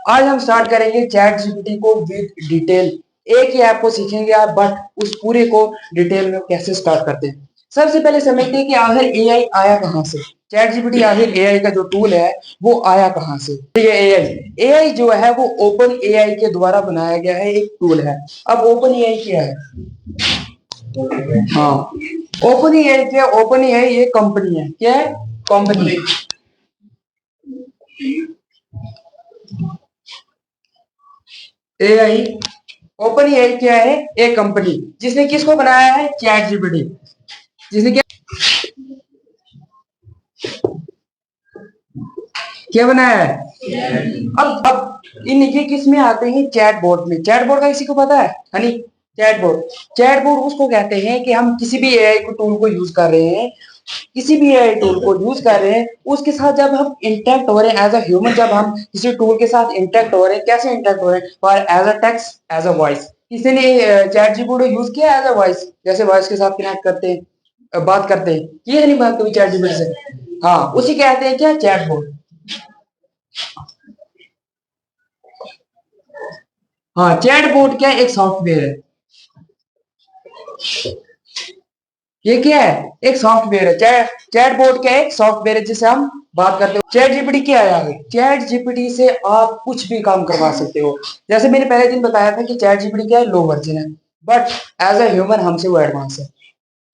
आज हम स्टार्ट करेंगे चैट जीपीटी को विद डिटेल। एक ही ऐप को सीखेंगे आप, बट उस पूरे को डिटेल में कैसे स्टार्ट करते हैं। सबसे पहले समझते हैं कि आखिर एआई आया कहां से। चैट जीपीटी आखिर एआई का जो टूल है वो आया कहां से। ठीक है, एआई एआई जो है वो ओपन एआई के द्वारा बनाया गया है, एक टूल है। अब ओपन एआई क्या है? हाँ, ओपन एआई क्या? ओपन एआई एक कंपनी है। क्या है? कंपनी। एआई, ओपन एआई क्या है? एक कंपनी जिसने किसको बनाया है? Chat GPT. जिसने क्या क्या बनाया है? अब ये किस में आते हैं? चैट बोर्ड में। चैट बोर्ड का किसी को पता है? Honey, chat board. Chat board उसको कहते हैं कि हम किसी भी एआई को टूल को यूज कर रहे हैं, किसी भी एआई टूल को यूज कर रहे हैं, उसके साथ जब हम इंटरेक्ट हो रहे हैं एज अ ह्यूमन, जब हम किसी टूल के साथ इंटरेक्ट हो रहे हैं, कैसे इंटरेक्ट हो रहे हैं? For as a text, as a voice. किसी ने चैट जीपीटी यूज किया एज अ वॉइस, जैसे वॉइस के साथ कनेक्ट करते हैं, बात करते हैं, ये नहीं बात कभी चैट जीपीटी से। हाँ, उसी कहते हैं क्या? Chat board. हाँ, चैट बोर्ड क्या है? एक सॉफ्टवेयर है। ये क्या है? एक सॉफ्टवेयर है। चैट बोर्ड क्या है? एक सॉफ्टवेयर है जिससे हम बात करते हो। चैट जीपीटी क्या है? आगे चैट जीपीटी से आप कुछ भी काम करवा सकते हो। जैसे मैंने पहले दिन बताया था कि चैट जीपीटी क्या है? लो वर्जन है, बट एज अ ह्यूमन हमसे वो एडवांस है।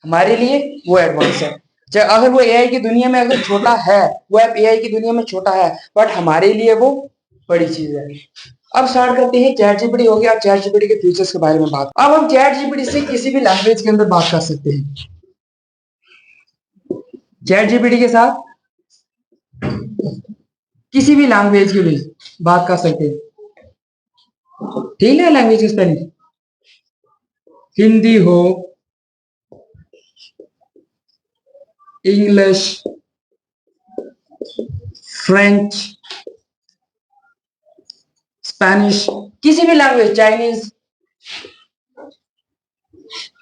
हमारे लिए वो एडवांस है। अगर वो एआई की दुनिया में अगर छोटा है, वो ऐप एआई की दुनिया में छोटा है, बट हमारे लिए वो बड़ी चीज है। अब स्टार्ट करते हैं। चैट जीपीटी हो गया। अब चैट जीपीटी के फीचर्स के बारे में बात। अब हम चैट जीपीटी से किसी भी लैंग्वेज के अंदर बात कर सकते हैं। चैट जीपीटी के साथ किसी भी लैंग्वेज के लिए बात कर सकते हैं। ठीक है, लैंग्वेज की स्पेलिंग हिंदी हो, इंग्लिश, फ्रेंच, स्पेनिश, किसी भी लैंग्वेज, चाइनीज,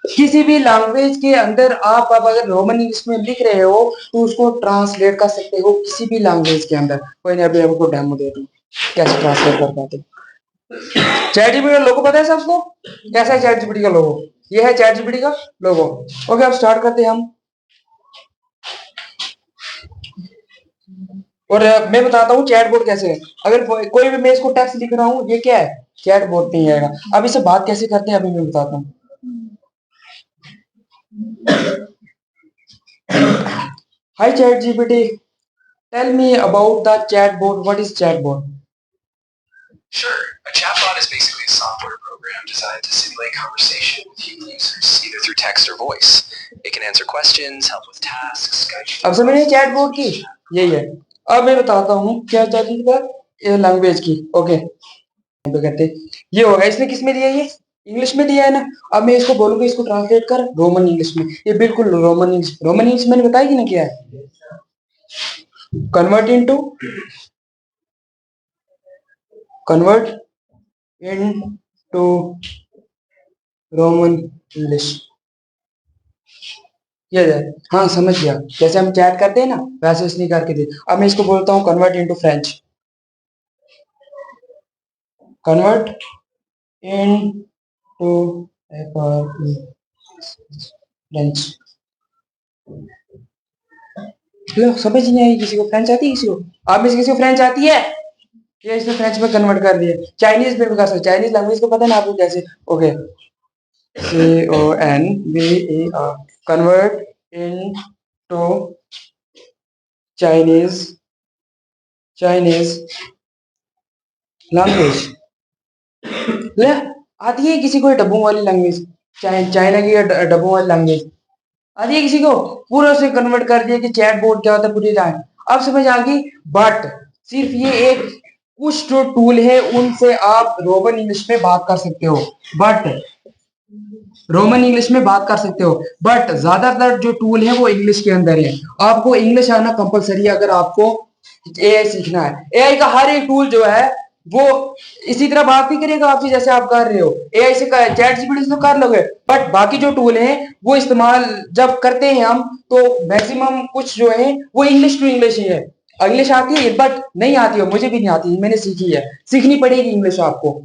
किसी भी लैंग्वेज के अंदर आप अब अगर रोमन इंग्लिश में लिख रहे हो तो उसको ट्रांसलेट कर सकते हो किसी भी लैंग्वेज के अंदर। कोई नहीं, अभी आपको डेमो दे दूं कैसे ट्रांसलेट कर पाते। चैट जीपीटी का लोगो पता है सबको? कैसा है चैट जीपीटी का लोगो? ये है चैट जीपीटी का लोगो। ओके, अब स्टार्ट करते हैं हम। और मैं बताता हूँ चैट बोर्ड कैसे है। अगर कोई भी मैं इसको टेक्स्ट लिख रहा हूँ, ये क्या है? चैट बोर्ड नहीं आएगा। अब इसे बात कैसे करते हैं अभी मैं बताता हूँ। Hi chat GPT, tell me about the chat bot. What is chat bot? Sure, a chatbot is basically a software program designed to simulate conversation with human users, either through text or voice. It can answer questions, help with tasks, guide you. अब समझिए chat board की यही है। अब मैं बताता हूँ क्या चाहिए लैंग्वेज की। ओके, कहते ये होगा। इसने किस में दिया? ये इंग्लिश में दिया है ना। अब मैं इसको बोलूंगा इसको ट्रांसलेट कर रोमन इंग्लिश में, ये बिल्कुल रोमन इंग्लिश। रोमन इंग्लिश मैंने बताया कि नहीं क्या है? Convert into, convert into Roman English. किया जाए? हाँ, समझ गया। जैसे हम चैट करते हैं ना, वैसे उसने करके दे। अब मैं इसको बोलता हूँ convert into French. Convert into French. लो, समझ नहीं आई किसी को? फ्रेंच आती है किसी को? आप में से किसी को फ्रेंच आती है? ये इसने फ्रेंच में कन्वर्ट कर दिया। चाइनीज में भी कर सकते। चाइनीज लैंग्वेज को पता है ना आपको कैसे? Okay, CONVER, convert into Chinese, Chinese language. ले, आती है किसी को डब्बों वाली लैंग्वेज? चाइना की डब्बों वाली लैंग्वेज आती है किसी को? पूरा से कन्वर्ट कर दिया कि चैट बोर्ड क्या होता है पूरी लाइन। अब समझ आ गई। बट सिर्फ ये एक कुछ जो टूल है उनसे आप रोमन इंग्लिश में बात कर सकते हो, बट रोमन इंग्लिश में बात कर सकते हो, बट ज्यादातर जो टूल है वो इंग्लिश के अंदर है। आपको इंग्लिश आना कंपलसरी है अगर आपको एआई सीखना है। एआई का हर एक टूल जो है वो इसी तरह बात नहीं करेगा आपसे जैसे आप कर रहे हो। एआई से चैट जीपीटी से तो कर लोगे, बट बाकी जो टूल हैं वो इस्तेमाल जब करते हैं हम तो मैक्सिमम कुछ जो है वो इंग्लिश टू इंग्लिश ही है। इंग्लिश आती है बट नहीं आती है, मुझे भी नहीं आती, मैंने सीखी है, सीखनी पड़ेगी इंग्लिश आपको।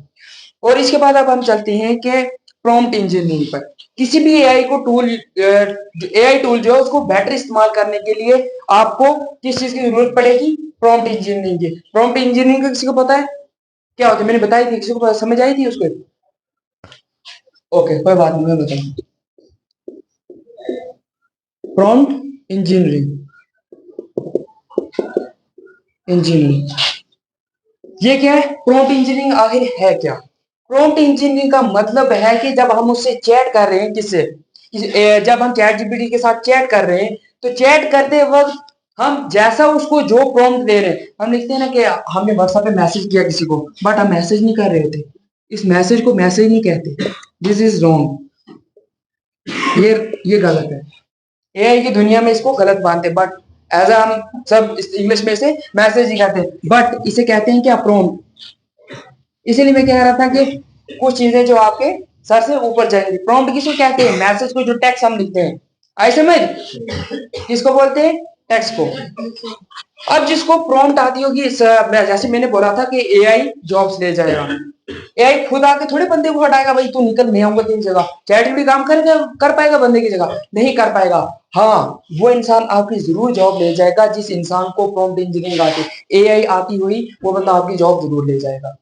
और इसके बाद अब हम चलते हैं कि प्रॉम्प्ट इंजीनियरिंग पर। किसी भी एआई को टूल, एआई टूल जो है उसको बेटर इस्तेमाल करने के लिए आपको किस चीज की जरूरत पड़ेगी? प्रॉम्प्ट इंजीनियरिंग की। प्रॉम्प्ट इंजीनियरिंग का किसी को पता है क्या होता है? मैंने बताई थी, किसी को समझ आई थी उसको? ओके, कोई बात नहीं, मैं बताऊँ। प्रॉम्प्ट इंजीनियरिंग, इंजीनियरिंग ये क्या है? प्रॉम्प्ट इंजीनियरिंग आखिर है क्या? प्रॉम्प्ट इंजीनियरिंग का मतलब है कि जब हम उससे चैट कर रहे हैं, जब हम चैट जीपीटी के साथ चैट कर रहे हैं, तो चैट करते वक्त हम जैसा उसको जो प्रॉम्प्ट दे रहे हैं, हम लिखते हैं ना कि हमने व्हाट्सएप पे मैसेज किया किसी को, बट हम मैसेज नहीं कर रहे होते, इस मैसेज को मैसेज नहीं कहते, दिस इज रॉन्ग, ये गलत है। एआई की दुनिया में इसको गलत मानते हैं, बट एज हम सब इंग्लिश में से मैसेज ही कहते हैं, बट इसे कहते हैं क्या? प्रॉम्प्ट। इसीलिए मैं कह रहा था कि कुछ चीजें जो आपके सर से ऊपर जाएंगी। प्रॉम्प्ट किसको कहते हैं? मैसेज को, जो टेक्स्ट हम लिखते हैं, आई समझ? किसको बोलते हैं? टेक्स्ट को। अब जिसको प्रॉम्प्ट आती होगी, जैसे मैंने बोला था कि एआई जॉब्स ले जाएगा, एआई खुद आके थोड़े बंदे को हटाएगा, भाई तू निकल, मैं आऊंगा तेरी जगह। चैट भी काम करेगा, कर पाएगा बंदे की जगह? नहीं कर पाएगा। हाँ, वो इंसान आपकी जरूर जॉब ले जाएगा, जिस इंसान को प्रॉम्प्ट इंजीनियरिंग आती, एआई आती हुई, वो बंदा आपकी जॉब जरूर ले जाएगा।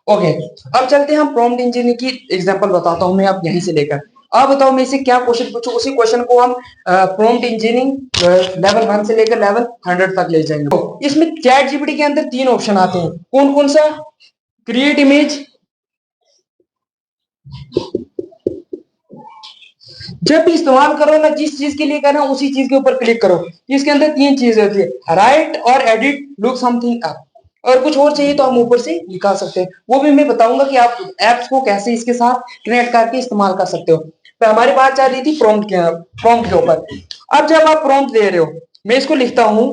ओके, अब चलते हैं हम प्रॉम्प्ट इंजीनियरिंग की एग्जांपल बताता हूं मैं अब यहीं से लेकर। अब बताओ मैं इसे क्या क्वेश्चन पूछूं, उसी क्वेश्चन को हम प्रॉम्प्ट इंजीनियरिंग लेवल 1 से लेकर लेवल 100 तक ले जाएंगे। तो इसमें चैट जीपीटी के अंदर 3 ऑप्शन आते हैं, कौन कौन सा? क्रिएट इमेज, जब भी इस्तेमाल करो ना, जिस चीज के लिए करना उसी चीज के ऊपर क्लिक करो। इसके अंदर 3 चीजें होती है, राइट और एडिट, लुक समथिंग अप, और कुछ और चाहिए तो हम ऊपर से निकाल सकते हैं, वो भी मैं बताऊंगा कि आप एप्स को कैसे इसके साथ कनेक्ट करके इस्तेमाल कर सकते हो। तो हमारी बात चल रही थी प्रॉम्प्ट के ऊपर। अब जब आप प्रॉम्प्ट दे रहे हो, मैं इसको लिखता हूं,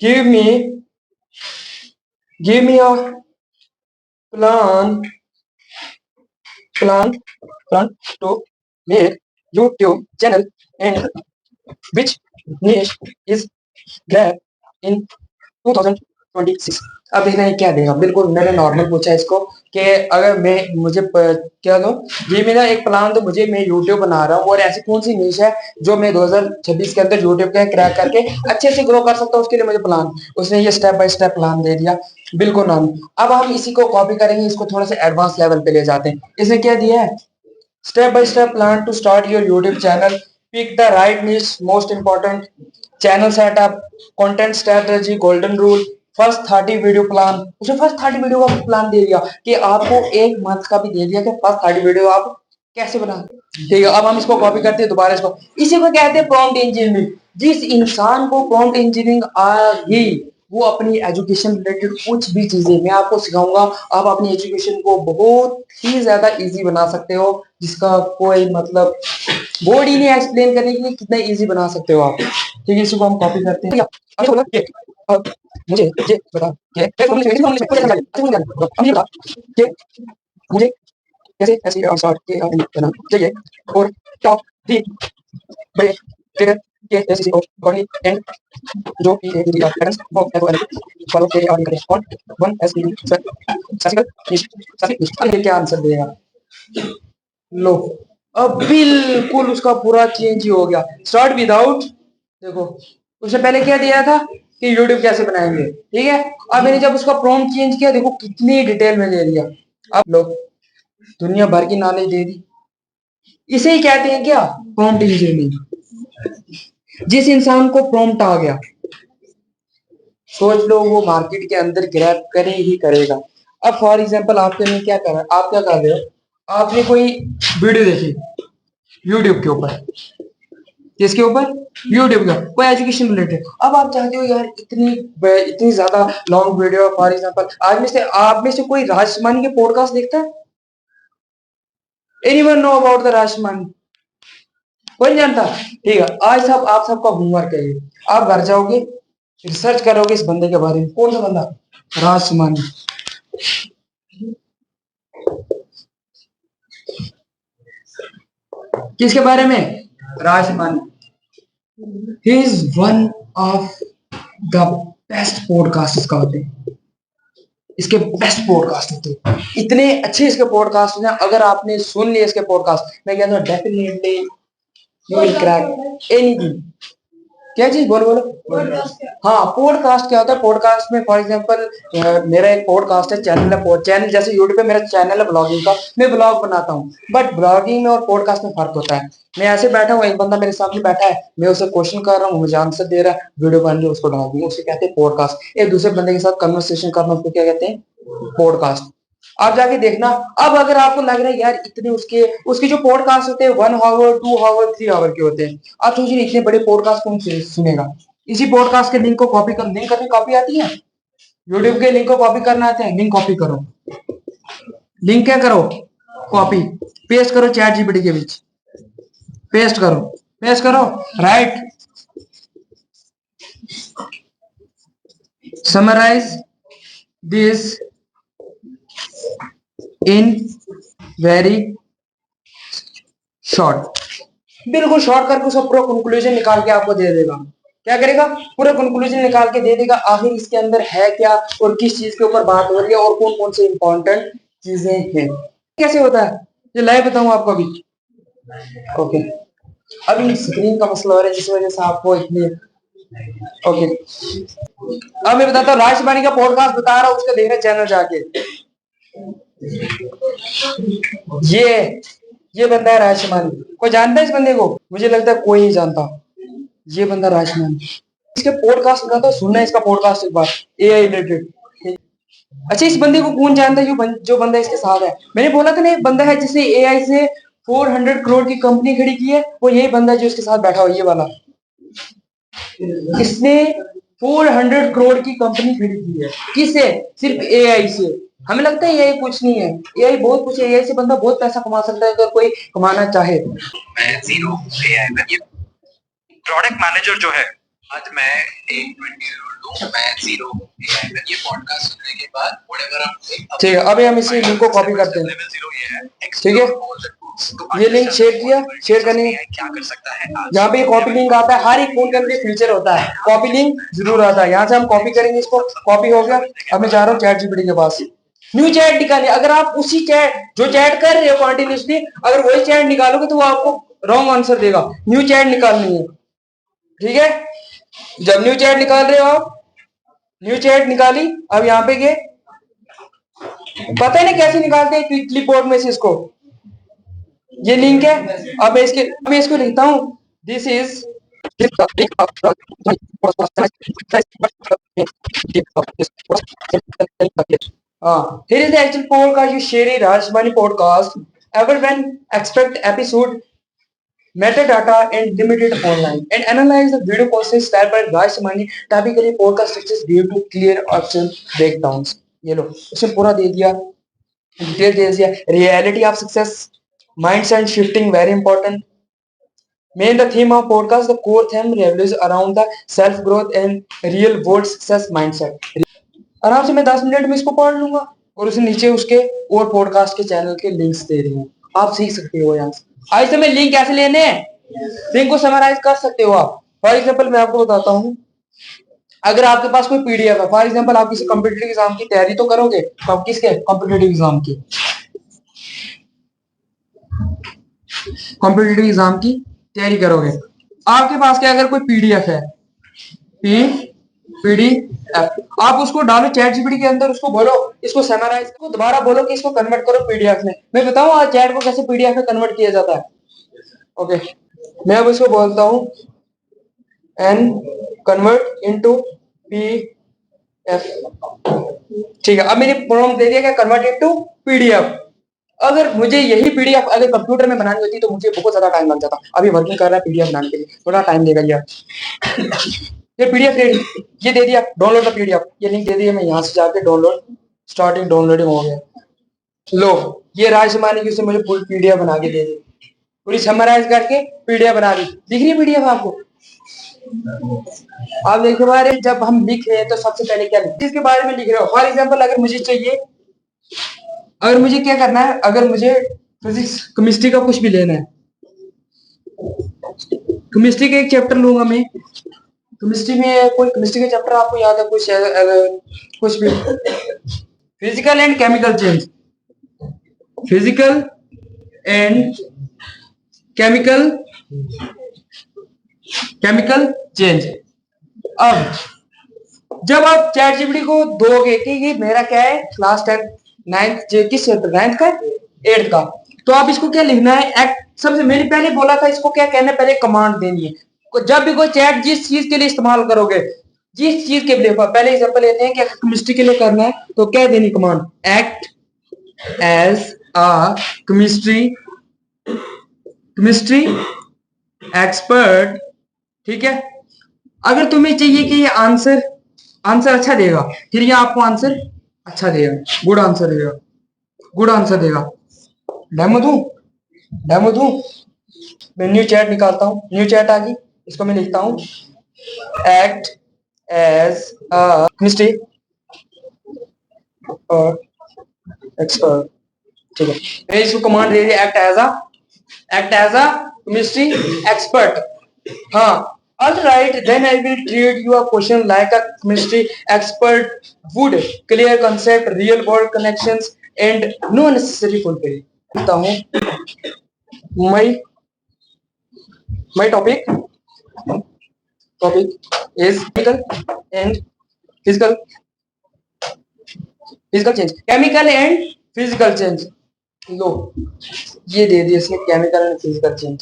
give me give me a plan plan plan to make YouTube channel and which niche is grab in 2026। अब देखना ये क्या देगा। बिल्कुल मैंने नॉर्मल पूछा है इसको कि अगर मैं मुझे क्या दो, ये मेरा एक प्लान, तो मुझे, मैं यूट्यूब बना रहा हूँ और ऐसी कौन सी नीश है जो मैं 2026 के अंदर यूट्यूब के क्रैक करके अच्छे से ग्रो कर सकता हूँ, उसके लिए मुझे प्लान। उसने ये स्टेप बाय स्टेप प्लान दे दिया, बिल्कुल नॉर्मल। अब हम इसी को कॉपी करेंगे, इसको थोड़ा सा एडवांस लेवल पे ले जाते हैं। इसने क्या दिया है? Step by step plan to start your YouTube channel. Pick the right niche, most important. Channel setup, content strategy, golden rule. First 30 video plan, उसे फर्स्ट 30 वीडियो का प्लान दे दिया कि आपको एक मंथ का भी दे दिया कि फर्स्ट 30 वीडियो आप कैसे बना। ठीक है, अब हम इसको कॉपी करते हैं दोबारा इसको। इसी को कहते हैं प्रॉम्प्ट इंजीनियरिंग। जिस इंसान को प्रॉम्प्ट इंजीनियरिंग आ गई, वो अपनी एजुकेशन रिलेटेड कुछ भी चीजें मैं आपको सिखाऊंगा, आप अपनी एजुकेशन को बहुत ही ज्यादा इजी बना सकते हो, जिसका कोई मतलब वर्ड ही नहीं एक्सप्लेन करने के लिए कितना इजी बना सकते हो आप। ठीक है, इसी को हम कॉपी करते हैं। अब मुझे ये बता कि मुझे कैसे ऐसे आंसर के करना चाहिए, और टॉप 3 बड़े ट्रिगर के एसईसी ऑफ बर्नी एंड जो कि एक दिया पैटर्न्स ऑफ एफओएल फॉलो के आगे करें और 1 एसईसी क्लासिकल क्लासिक क्या आंसर देगा? लो, अब बिल्कुल उसका पूरा चेंज ही हो गया। स्टार्ट विदाउट, देखो उसने पहले क्या दिया था कि यूट्यूब कैसे बनाएंगे, ठीक है। अब मैंने जब उसका प्रॉम्प्ट चेंज किया, देखो कितनी डिटेल में दे दिया। अब लो, दुनिया भर की नॉलेज दे दी। इसे ही कहते हैं क्या? Prompt engineering. जिस इंसान को प्रॉम्प्ट आ गया, सोच लो वो मार्केट के अंदर ग्रैब करे ही करेगा। अब फॉर एग्जांपल आपके में क्या कर रहा है, आप क्या कर रहे हो? आपने कोई वीडियो देखी यूट्यूब के ऊपर, किसके ऊपर? यूट्यूब का, कोई एजुकेशन रिलेटेड। अब आप चाहते हो यार इतनी इतनी ज्यादा लॉन्ग वीडियो, फॉर एग्जांपल आज में से आप में से कोई राजस्थानी के पॉडकास्ट देखता है? Anyone know about the Rajasthani? कोई नहीं जानता? ठीक है, आज सब आप सबका होमवर्क है ये। आप घर जाओगे, रिसर्च करोगे इस बंदे के बारे में। कौन सा बंदा? राजस्थानी। किसके बारे में? Rajasthani. He is one of the best podcast का होते हैं। इसके बेस्ट पॉडकास्ट होते हैं, इतने अच्छे इसके पॉडकास्ट हैं। अगर आपने सुन लिए इसके पॉडकास्ट, मैं कहता हूँ definitely you will crack anything. क्या चीज, बोलो बोलो। हाँ, पॉडकास्ट क्या होता है? पॉडकास्ट में फॉर एग्जांपल मेरा एक पॉडकास्ट है, चैनल है, चैनल जैसे यूट्यूब पे मेरा चैनल है ब्लॉगिंग का, मैं ब्लॉग बनाता हूँ। बट ब्लॉगिंग में और पॉडकास्ट में फर्क होता है। मैं ऐसे बैठा हूँ, एक बंदा मेरे सामने बैठा है, मैं उसे क्वेश्चन कर रहा हूँ, मुझे आंसर दे रहा है, वीडियो बन रही है, उसको डाल दूंगा, उसे कहते हैं पॉडकास्ट। एक दूसरे बंदे के साथ कन्वर्सेशन करना, उसको क्या कहते हैं? पॉडकास्ट। आप जाके देखना। अब अगर आपको लग रहा है यार इतने उसके उसके जो पॉडकास्ट होते हैं 1 आवर 2 आवर 3 आवर के होते हैं, आप सोचिए इतने बड़े पॉडकास्ट कौन सुनेगा? इसी पॉडकास्ट के लिंक को कॉपी कर, लिंक करनी कॉपी आती है, यूट्यूब के लिंक को कॉपी करना आते हैं, लिंक कॉपी करो, लिंक क्या करो? कॉपी पेस्ट करो चैट जीपीटी के बीच, पेस्ट करो, पेस्ट करो, right, summarise this in very short. बिल्कुल शॉर्ट करके उसका पूरा कंक्लूजन निकाल के आपको दे देगा। क्या करेगा? पूरा कंक्लूजन निकाल के दे देगा, आखिर इसके अंदर है क्या और किस चीज के ऊपर बात हो रही है और कौन कौन से इंपॉर्टेंट चीजें हैं। कैसे होता है ये लाइव बताऊं आपको अभी। ओके, अभी स्क्रीन का मसला हो रहा है जिस वजह से आपको इतनी। ओके, अब मैं बताता हूँ, राजबानी का पॉडकास्ट बता रहा हूँ, उसका देखना चैनल जाके। ये बंदा है राजमानी। कोई जानता है इस बंदे को? मुझे लगता है कोई नहीं जानता। ये बंदा राजमानी, इसके पॉडकास्ट का तो सुनना है, इसका पॉडकास्ट एक बार, एआई रिलेटेड। अच्छा, इस बंदे को कौन जानता है? जो बंदा इसके साथ है, मैंने बोला था ना एक बंदा है जिसने एआई से 400 करोड़ की कंपनी खड़ी की है, वो यही बंदा है जो इसके साथ बैठा हुआ, ये वाला। इसने 400 करोड़ की कंपनी खड़ी की है, किससे? सिर्फ एआई से। हमें लगता है एआई कुछ नहीं है, एआई बहुत कुछ है, एआई से बंदा बहुत पैसा कमा सकता है अगर कोई कमाना चाहे। मैं जीरो एआई में ये प्रोडक्ट मैनेजर जो है, आज मैं एक 20 year-old हूँ, मैं जीरो एआई में ये पॉडकास्ट सुनने के बाद व्हाटएवर ठीक है, अभी हम इसी लिंक को कॉपी करते हैं। ठीक है, ये लिंक शेयर किया, शेयर करने क्या कर सकता है यहाँ पे कॉपी लिंक आता है, हर एक फोन के अंदर फीचर होता है, कॉपी लिंक जरूर आता है। यहाँ से हम कॉपी करेंगे, इसको कॉपी हो गया। अब मैं जा रहा हूँ चैट जीपीटी के पास, न्यू चैट निकालिए। अगर आप उसी चैट जो चैट कर रहे हो कॉन्टिन्यूसली, अगर वही चैट निकालोगे तो वो आपको रॉन्ग आंसर देगा। न्यू चैट निकालनी है, ठीक है? जब न्यू चैट निकाल रहे हो आप, न्यू चैट निकाली, अब यहाँ पे गए, पता है ना कैसे निकालते हैं क्लिप बोर्ड में से इसको? ये लिंक है। अब मैं इसको लिखता हूँ, this is here is the actual podcast you share in Rajmani podcast. Everyone expect episode metadata and limited online and analyze the video process style by Rajmani. Typically podcast structures give to clear option breakdowns. ये लो, उसने पूरा दे दिया, detail दे दिया। Reality of success, mindset shifting, very important. Main the theme of podcast, the core theme revolves around the self growth and real world success mindset. आराम से मैं 10 minute में इसको पढ़ लूंगा और उसे नीचे उसके और पॉडकास्ट के चैनल के लिंक्स दे रही हूँ, आप सीख सकते हो यहाँ से। आज से मैं लिंक कैसे लेने हैं, लिंक को समराइज कर सकते हो आप। फॉर एग्जाम्पल मैं आपको बताता हूँ, अगर आपके पास कोई पीडीएफ है, फॉर एग्जाम्पल आप किसी कॉम्पिटेटिव एग्जाम की तैयारी तो करोगे, कब किसके? कॉम्पिटेटिव एग्जाम की, कॉम्पिटेटिव एग्जाम की तैयारी करोगे। आपके पास क्या अगर कोई पीडीएफ है, पीडीएफ, आप उसको डालो चैट जीपीटी के अंदर, उसको बोलो इसको समराइज करो, दोबारा बोलो कि इसको कन्वर्ट करो पीडीएफ में। मैं बताऊं आज चैट को कैसे पीडीएफ में कन्वर्ट किया जाता है। ओके, मैं अब इसको बोलता हूं एन कन्वर्ट इनटू पीडीएफ। ठीक है, अब मैंने प्रॉम्प्ट दे दिया क्या, कन्वर्ट इनटू पीडीएफ। अगर मुझे यही पीडीएफ अगर कंप्यूटर में बनानी होती तो मुझे बहुत ज्यादा टाइम लग जाता। अभी वर्किंग कर रहा है पीडीएफ बनाने के लिए, थोड़ा टाइम लेगा यार। ये पीडीएफ रेडी, ये दे दिया, डाउनलोड द पीडीएफ, ये लिंक दे दिया, मैं यहाँ से जाके डाउनलोड, स्टार्टिंग डाउनलोडिंग हो गया। लो, ये राजमानी की उसने मुझे पूरी पीडीएफ बना के दे दी, पूरी समराइज करके पीडीएफ बना दी। दिख रही है पीडीएफ आपको? आप देखिए बारे, जब हम लिख रहे हैं तो सबसे पहले क्या लिख, इसके बारे में लिख रहे हो। फॉर एग्जाम्पल अगर मुझे चाहिए, अगर मुझे क्या करना है, अगर मुझे फिजिक्स केमिस्ट्री का कुछ भी लेना है, केमिस्ट्री का एक चैप्टर लूंगा मैं। केमिस्ट्री में कोई केमिस्ट्री का चैप्टर आपको याद है कुछ कुछ भी? Physical and chemical change, physical and chemical chemical change. अब जब आप चैट जीपीटी को दोगे कि ये मेरा क्या है क्लास 10 9th किस चैप्टर 9th का 8th का, तो आप इसको क्या लिखना है एक्ट। सबसे मैंने पहले बोला था इसको क्या कहना है, पहले कमांड देनी है। जब भी कोई चैट जिस चीज के लिए इस्तेमाल करोगे, जिस चीज के लिए, पहले एग्जांपल लेते हैं कि केमिस्ट्री के लिए करना है तो क्या देनी command, act as a chemistry expert. ठीक है, अगर तुम्हें चाहिए कि ये आंसर अच्छा देगा, फिर ये आपको आंसर अच्छा देगा, गुड आंसर देगा, गुड आंसर देगा। डेमो दूं? मैं न्यू चैट निकालता हूँ, न्यू चैट आ गई, इसको मैं लिखता हूँ एक्ट एज अ केमिस्ट्री और एक्सपर्ट। ठीक है, मैं इसको कमांड दे दिया act as a chemistry expert. हाँ, all right, then I will treat you a question like a chemistry expert would, clear concept, real world connections and no necessary fulfill। कहता हूँ my topic is physical change, chemical and physical change। लो, ये दे दिया इसने chemical and physical change.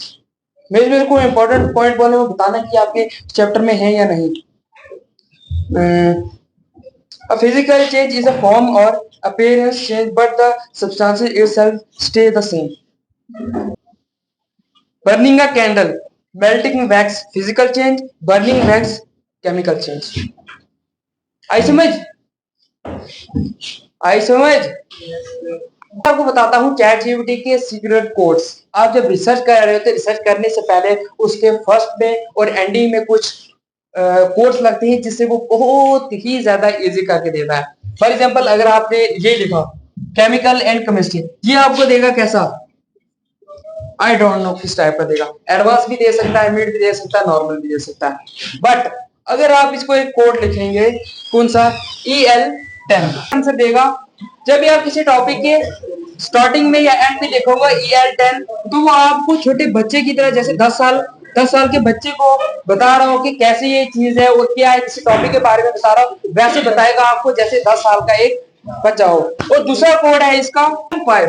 मेरे को important point बोले वो बताना कि आपके चैप्टर में है या नहीं। A physical change is a form or appearance change, but the substance itself stay the same. Burning a candle, melting wax, physical change; burning wax, chemical change। आई समझ? आपको बताता हूँ चैट जीपीटी के सीक्रेट कोड्स। आप जब research कर रहे होते, रिसर्च करने से पहले उसके फर्स्ट में और एंडिंग में कुछ कोड्स लगते हैं जिससे वो बहुत ही ज्यादा इजी करके देता है। फॉर एग्जांपल, अगर आपने ये लिखा केमिकल एंड केमिस्ट्री, ये आपको देगा कैसा, आई डोंट नो किस टाइप का देगा, एडवांस भी दे सकता है, मिड भी दे सकता है, नॉर्मल भी दे सकता है। बट अगर आप इसको एक कोड लिखेंगे, कौन सा, EL10 आंसर देगा। जब भी आप किसी टॉपिक के स्टार्टिंग में या एंड में लिखोगे EL10, तो वो आपको छोटे बच्चे की तरह, जैसे 10 साल के बच्चे को बता रहा हो कि कैसे ये चीज है और क्या है, किसी टॉपिक के बारे में बता रहा हूँ, वैसे बताएगा आपको जैसे 10 साल का एक बच्चा हो। और दूसरा कोड है इसका 5,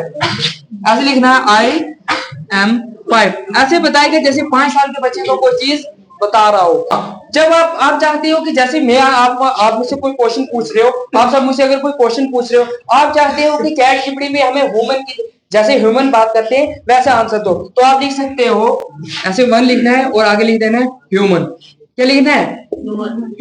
ऐसे लिखना है IM5, ऐसे बताएगा जैसे 5 साल के बच्चे को कोई चीज बता रहा हो। जब आप चाहते हो कि जैसे मैं आप मुझसे कोई क्वेश्चन पूछ रहे हो, आप सब मुझसे अगर कोई क्वेश्चन पूछ रहे हो, आप चाहते हो कि चैट जीपीटी में हमें ह्यूमन की जैसे ह्यूमन बात करते हैं वैसे आंसर दो, तो आप लिख सकते हो ऐसे 1 लिखना है और आगे लिख देना है ह्यूमन। क्या लिखना है,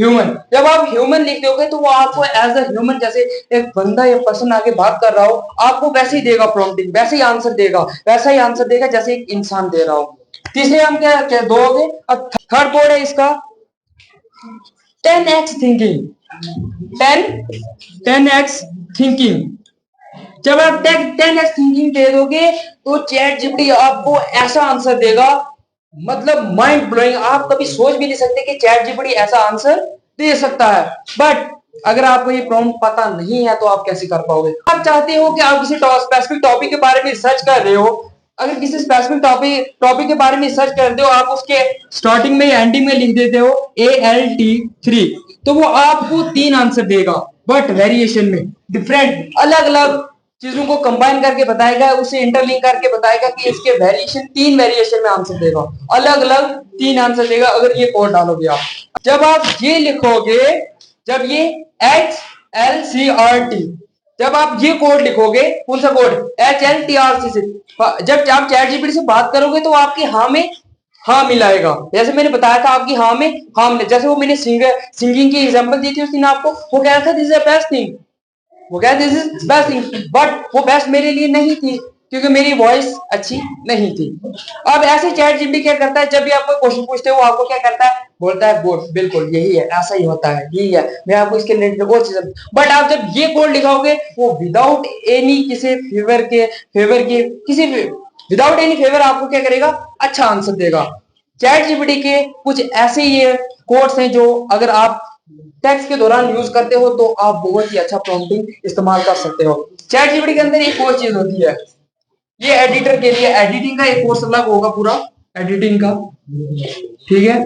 ह्यूमन। जब आप ह्यूमन लिख दोगे तो वो आपको एज अ ह्यूमन, जैसे एक बंदा या पर्सन आगे बात कर रहा हो, आपको वैसे ही देगा प्रॉम्प्टिंग, वैसे ही आंसर देगा, वैसा ही आंसर देगा जैसे एक इंसान दे रहा हो। तीसरे हम क्या दोगे। अब थर्ड कोड है इसका 10x थिंकिंग, 10x थिंकिंग। जब आप 10x थिंकिंग दे दोगे तो चैट जीपीटी आपको ऐसा आंसर देगा, मतलब माइंड ब्लोइंग। आप कभी सोच भी नहीं सकते कि चैट जीपीटी ऐसा आंसर दे सकता है। बट अगर आपको ये प्रॉम्प्ट पता नहीं है तो आप कैसे कर पाओगे। आप चाहते हो कि आप किसी स्पेसिफिक टॉपिक के बारे में रिसर्च कर रहे हो, अगर किसी स्पेसिफिक टॉपिक के बारे में रिसर्च करते हो, आप उसके स्टार्टिंग में एंडिंग में लिख देते हो ALT3, तो वो आपको 3 आंसर देगा, बट वेरिएशन में डिफरेंट, अलग अलग चीजों को कंबाइन करके बताएगा, उसे इंटरलिंक करके बताएगा कि इसके वेरिएशन 3 वेरिएशन में आंसर देगा, अलग अलग 3 आंसर देगा अगर ये कोड डालोगे आप। जब आप ये लिखोगे, जब ये HLCRT, जब आप ये कोड लिखोगे, कौन सा कोड, HLTRC से, जब आप चैट जीपीटी से बात करोगे तो आपकी हाँ में हाँ मिलाएगा। जैसे मैंने बताया था आपकी हाँ में हाँ मिले, जैसे वो मैंने सिंगिंग की एग्जांपल दी थी, उसने आपको वो कह रहा था this is the best thing, वो कह this is best thing, but वो बेस्ट मेरे लिए नहीं थी क्योंकि मेरी वॉइस अच्छी नहीं थी। अब ऐसे चैट जीपीटी क्या करता है, जब भी आप कोई क्वेश्चन पूछते हो वो आपको क्या करता है, बोलता है गुड, बिल्कुल यही है, ऐसा ही होता है, यही है, मैं आपको इसके रिलेटेड और चीज। बट आप जब ये कोड लिखाओगे वो विदाउट एनी किसी फेवर के किसी विदाउट एनी फेवर आपको क्या करेगा, अच्छा आंसर देगा। चैट जीपीटी के कुछ ऐसे ये कोड्स हैं जो अगर आप टेक्स्ट के दौरान यूज करते हो तो आप बहुत ही अच्छा प्रॉम्प्टिंग इस्तेमाल कर सकते हो। चैट जीपीटी के अंदर एक और चीज होती है, ये एडिटर के लिए एडिटिंग का एक कोर्स अलग होगा पूरा एडिटिंग का, ठीक है।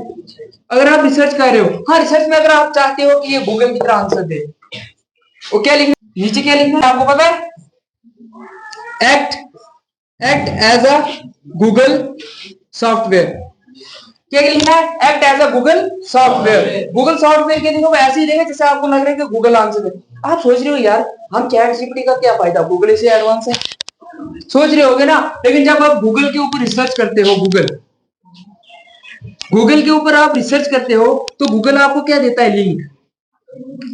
अगर आप रिसर्च कर रहे हो, हाँ रिसर्च में अगर आप चाहते हो कि ये गूगल की तरह आंसर दे, वो क्या लिखना, नीचे क्या लिखना है आपको पता है, act as a Google software. क्या लिखना है, act as a Google software. Google software के लिए ऐसे ही देगा जैसे आपको लग रहा है कि गूगल आंसर दे। आप सोच रहे हो यार हम चैट जीपीटी का क्या फायदा, गूगल से एडवांस है, सोच रहे होगे ना। लेकिन जब आप गूगल के ऊपर रिसर्च करते हो, गूगल के ऊपर आप रिसर्च करते हो तो गूगल आपको क्या देता है, लिंक।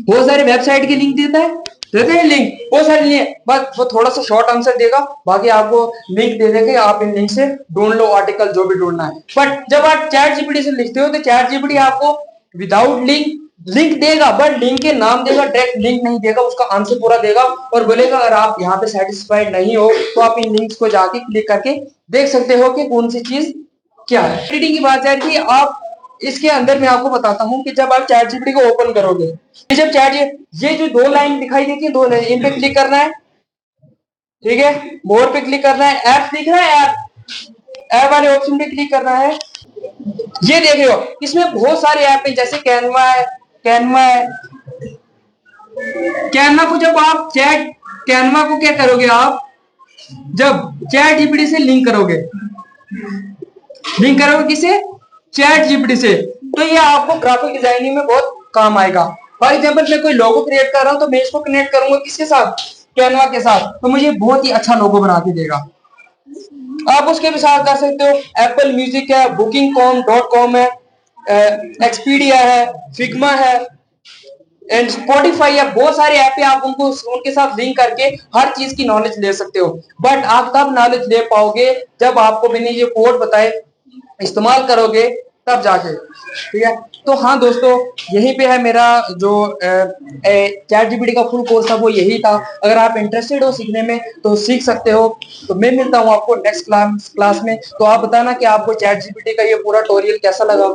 बहुत सारे वेबसाइट के लिंक देता है लिंक, बहुत सारे लिंक, बस वो थोड़ा सा शॉर्ट आंसर देगा, बाकी आपको लिंक दे देगा, आप इन लिंक से ढूंढ लो आर्टिकल जो भी ढूंढना है। बट जब आप चैट जीपीटी से लिखते हो तो चैट जीपीटी आपको विदाउट लिंक देगा, बट लिंक के नाम देगा, डायरेक्ट लिंक नहीं देगा, उसका आंसर पूरा देगा और बोलेगा अगर आप यहाँ पे सेटिस्फाइड नहीं हो तो आप इन लिंक्स को जाके क्लिक करके देख सकते हो कि कौन सी चीज क्या है। एडिटिंग की बात है कि आप इसके अंदर मैं आपको बताता हूं कि जब आप चैट जीपीटी को ओपन करोगे, जब ये जो दो लाइन दिखाई देती है, दो लाइन, इन पे क्लिक करना है, ठीक है, मोर पे क्लिक करना है, ऐप दिख रहा है, ऐप वाले ऑप्शन पे क्लिक करना है। ये देख रहे हो इसमें बहुत सारे ऐप है, जैसे कैनवा है, कैनवा को जब आप कैनवा को क्या करोगे, आप जब चैट जीपीटी से लिंक करोगे किसे, चैट जीपीटी से, तो ये आपको ग्राफिक डिजाइनिंग में बहुत काम आएगा। फॉर एग्जांपल मैं कोई लोगो क्रिएट कर रहा हूं तो मैं इसको कनेक्ट करूंगा किसके साथ, कैनवा के साथ, तो मुझे बहुत ही अच्छा लोगो बना के देगा। आप उसके भी साथ कर सकते हो, एप्पल म्यूजिक है, booking.com है, एक्सपीडिया है, फिग्मा है एंड स्पॉटिफाई है, बहुत सारे ऐप है, आप उनको उनके साथ लिंक करके हर चीज की नॉलेज ले सकते हो। बट आप तब नॉलेज ले पाओगे जब आपको मैंने ये कोड बताए इस्तेमाल करोगे तब जाके, ठीक है। तो हाँ दोस्तों, यहीं पे है मेरा जो चैट जीपीटी का फुल कोर्स था वो यही था। अगर आप इंटरेस्टेड हो सीखने में तो सीख सकते हो। तो मैं मिलता हूँ आपको नेक्स्ट क्लास में। तो आप बताना कि आपको चैट जीपीटी का ये पूरा ट्यूटोरियल कैसा लगा।